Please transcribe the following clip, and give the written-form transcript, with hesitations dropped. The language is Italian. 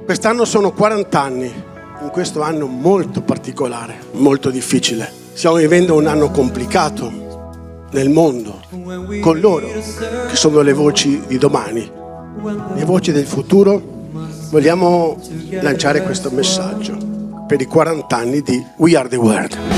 Quest'anno sono 40 anni, in questo anno molto particolare, molto difficile. Stiamo vivendo un anno complicato nel mondo, con loro, che sono le voci di domani, le voci del futuro. Vogliamo lanciare questo messaggio per i 40 anni di We Are The World.